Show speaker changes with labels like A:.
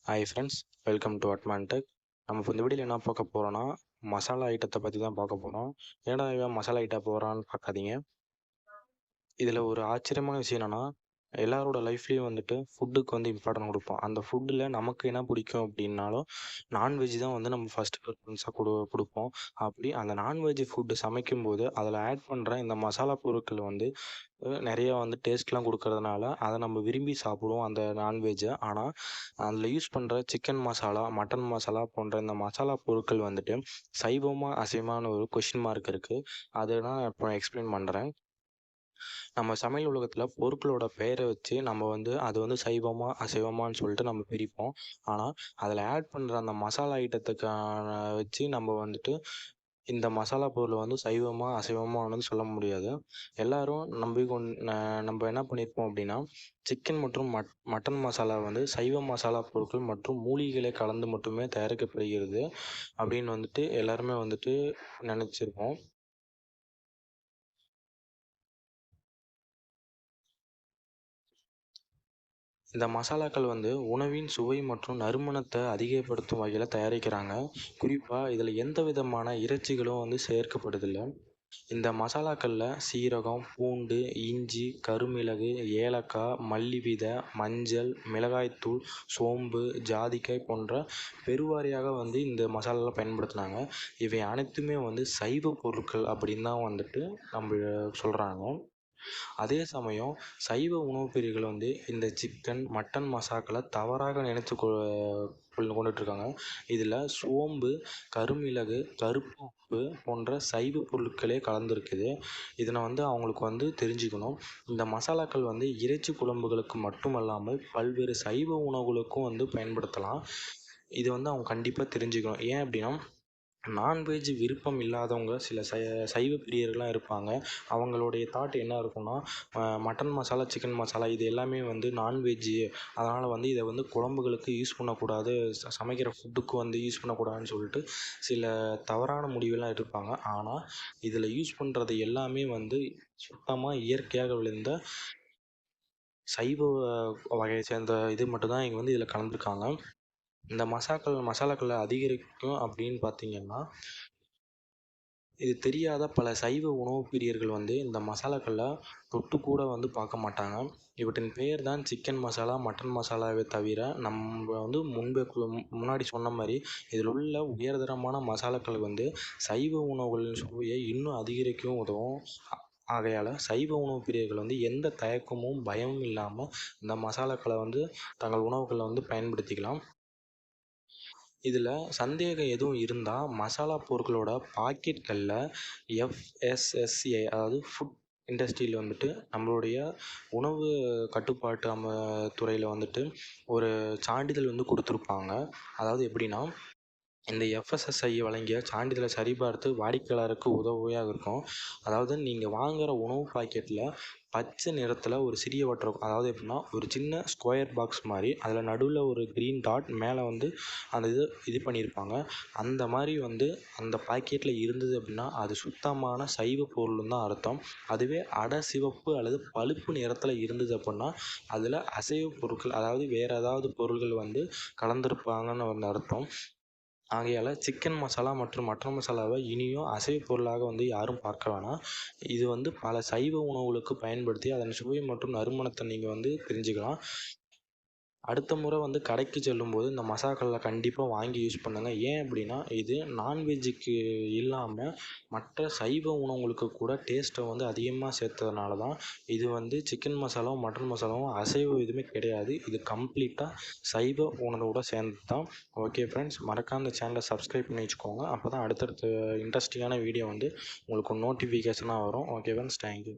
A: Hi friends, welcome to அட்மான் tech. நம்ம இப்போ இந்த வீடியோவில் என்ன பார்க்க போகிறோன்னா, மசாலா ஐட்டத்தை பற்றி தான் பார்க்க போகிறோம். ஏன்னா இவன் மசாலா ஐட்டம் போகிறான்னு பார்க்காதீங்க. இதில் ஒரு ஆச்சரியமான விஷயம் என்னென்னா, எல்லாரோட லைஃப்லேயும் வந்துட்டு ஃபுட்டுக்கு வந்து இம்பார்ட்டன்ட் கொடுப்போம். அந்த ஃபுட்டில் நமக்கு என்ன பிடிக்கும் அப்படின்னாலும் நான்வெஜ் தான் வந்து நம்ம ஃபஸ்ட்டு ப்ரிஃபரன்ஸாக கொடுப்போம். அப்படி அந்த நான்வெஜ் ஃபுட்டு சமைக்கும்போது அதில் ஆட் பண்ணுற இந்த மசாலா பொருட்கள் வந்து நிறையா வந்து டேஸ்ட்லாம் கொடுக்கறதுனால அதை நம்ம விரும்பி சாப்பிடுவோம் அந்த நான்வெஜ்ஜை. ஆனால் அதில் யூஸ் பண்ணுற சிக்கன் மசாலா, மட்டன் மசாலா போன்ற இந்த மசாலா பொருட்கள் வந்துட்டு சைவமா அசைவமானு ஒரு கொஷின் மார்க் இருக்குது. அதை நான் இப்போ எக்ஸ்பிளைன் பண்ணுறேன். நம்ம சமையல் உலகத்தில் பொருட்களோட பெயரை வச்சு நம்ம வந்து அது வந்து சைவமா அசைவமானு சொல்லிட்டு நம்ம பிரிப்போம். ஆனால் அதில் ஆட் பண்ணுற அந்த மசாலா ஐட்டத்துக்கான வச்சு நம்ம வந்துட்டு இந்த மசாலா பொருள் வந்து சைவமா அசைவமானு சொல்ல முடியாது. எல்லாரும் நம்ம என்ன பண்ணியிருப்போம் அப்படின்னா, சிக்கன் மற்றும் மட்டன் மசாலா வந்து சைவ மசாலா பொருட்கள் மற்றும் மூலிகைகளை கலந்து மட்டுமே தயாரிக்கப்படுகிறது அப்படின்னு வந்துட்டு எல்லாருமே வந்துட்டு நினச்சிருப்போம். இந்த மசாலாக்கள் வந்து உணவின் சுவை மற்றும் நறுமணத்தை அதிகப்படுத்தும் வகையில் தயாரிக்கிறாங்க. குறிப்பாக இதில் எந்த விதமான இறைச்சிகளும் வந்து சேர்க்கப்படுதில்லை. இந்த மசாலாக்களில் சீரகம், பூண்டு, இஞ்சி, கருமிளகு, ஏலக்காய், மல்லி விதை, மஞ்சள், மிளகாய்த்தூள், சோம்பு, ஜாதிக்காய் போன்ற பெருவாரியாக வந்து இந்த மசாலாலாம் பயன்படுத்துனாங்க. இவை அனைத்துமே வந்து சைவ பொருட்கள் அப்படின்னு தான் வந்துட்டு நம்ம சொல்கிறாங்க. அதே சமயம் சைவ உணவு பிரியர்கள் வந்து இந்த சிக்கன், மட்டன் மசாக்களை தவறாக நினைத்து கொண்டுட்ருக்காங்க. இதில் சோம்பு, கருமிளகு, கருப்பு உப்பு போன்ற சைவ பொருட்களே கலந்துருக்குது. இதனை வந்து அவங்களுக்கு வந்து தெரிஞ்சுக்கணும். இந்த மசாலாக்கள் வந்து இறைச்சி குழம்புகளுக்கு மட்டுமல்லாமல் பல்வேறு சைவ உணவுகளுக்கும் வந்து பயன்படுத்தலாம். இது வந்து அவங்க கண்டிப்பாக தெரிஞ்சுக்கணும். ஏன் அப்படின்னா, நான்வெஜ் விருப்பம் இல்லாதவங்க சில சைவ பிரியர்கள்லாம் இருப்பாங்க. அவங்களுடைய தாட் என்ன இருக்கும்னா, மட்டன் மசாலா, சிக்கன் மசாலா இது எல்லாமே வந்து நான்வெஜ்ஜு, அதனால் வந்து இதை வந்து குழம்புகளுக்கு யூஸ் பண்ணக்கூடாது, சமைக்கிற ஃபுட்டுக்கு வந்து யூஸ் பண்ணக்கூடாதுன்னு சொல்லிட்டு சில தவறான முடிவெல்லாம் எடுப்பாங்க. ஆனால் இதில் யூஸ் பண்ணுறது எல்லாமே வந்து சுத்தமாக இயற்கையாக விளைந்த சைவ வகையை சேர்ந்த இது மட்டும்தான் இங்கே வந்து இதில் கலந்துருக்காங்க. இந்த மசாலாக்களை அதிகரிக்கும் அப்படின்னு பார்த்தீங்கன்னா, இது தெரியாத பல சைவ உணவு பிரியர்கள் வந்து இந்த மசாலாக்களை தொட்டு கூட வந்து பார்க்க மாட்டாங்க. இவற்றின் பெயர் தான் சிக்கன் மசாலா, மட்டன் மசாலாவே தவிர நம்ம வந்து முன்னாடி சொன்ன மாதிரி இதில் உள்ள உயர்தரமான மசாலாக்கள் வந்து சைவ உணவுகளின் சுவையை இன்னும் அதிகரிக்கவும் உதவும். ஆகையால் சைவ உணவு பிரியர்கள் வந்து எந்த தயக்கமும் பயமும் இல்லாமல் இந்த மசாலாக்களை வந்து தங்கள் உணவுகளில் வந்து பயன்படுத்திக்கலாம். இதில் சந்தேகம் எதுவும் இருந்தால் மசாலா பொருட்களோட பாக்கெட்களில் எஃப்எஸ்எஸ்ஏ அதாவது ஃபுட் இண்டஸ்ட்ரியில் வந்துட்டு நம்மளுடைய உணவு கட்டுப்பாட்டு துறையில் வந்துட்டு ஒரு சான்றிதழ் வந்து கொடுத்துருப்பாங்க. அதாவது எப்படின்னா, இந்த எஃப்எஸ்எஸ்ஐ வழங்கிய சான்றிதழை சரிபார்த்து வாடிக்கையாளருக்கு உதவியாக இருக்கும். அதாவது நீங்கள் வாங்குகிற உணவு பாக்கெட்டில் பச்சை நிறத்தில் ஒரு சிறிய வட்டம், அதாவது எப்படின்னா ஒரு சின்ன ஸ்கொயர் பாக்ஸ் மாதிரி, அதில் நடுவில் ஒரு க்ரீன் டாட், மேலே வந்து அந்த இது பண்ணியிருப்பாங்க. அந்த மாதிரி வந்து அந்த பாக்கெட்டில் இருந்தது அப்படின்னா அது சுத்தமான சைவ பொருள்னு தான் அர்த்தம். அதுவே அடை சிவப்பு அல்லது பழுப்பு நிறத்தில் இருந்தது அப்படின்னா அதில் அசைவ பொருட்கள், அதாவது வேறு ஏதாவது பொருள்கள் வந்து கலந்துருப்பாங்கன்னு ஒரு அர்த்தம். ஆகையால் சிக்கன் மசாலா மற்றும் மட்டன் மசாலாவை இனியும் அசைவ பொருளாக வந்து யாரும் பார்க்க வேணாம். இது வந்து பல சைவ உணவுகளுக்கு பயன்படுத்தி அதன் சுவை மற்றும் நறுமணத்தை நீங்கள் வந்து தெரிஞ்சுக்கலாம். அடுத்த முறை வந்து கடைக்கு செல்லும்போது இந்த மசாலாக்களை கண்டிப்பாக வாங்கி யூஸ் பண்ணுங்கள். ஏன் அப்படின்னா, இது நான்வெஜ்ஜுக்கு இல்லாமல் மற்ற சைவ உணவுகளுக்கு கூட டேஸ்ட்டை வந்து அதிகமாக சேர்த்ததுனால தான் இது வந்து சிக்கன் மசாலாவும் மட்டன் மசாலாவும் அசைவ எதுவுமே கிடையாது. இது கம்ப்ளீட்டாக சைவ உணவோடு சேர்ந்தது தான். ஓகே ஃப்ரெண்ட்ஸ், மறக்காம இந்த சேனலை சப்ஸ்கிரைப் பண்ணி வச்சுக்கோங்க. அப்போ தான் அடுத்தடுத்த இன்ட்ரெஸ்டிங்கான வீடியோ வந்து உங்களுக்கு நோட்டிஃபிகேஷனாக வரும். Okay friends, thank you.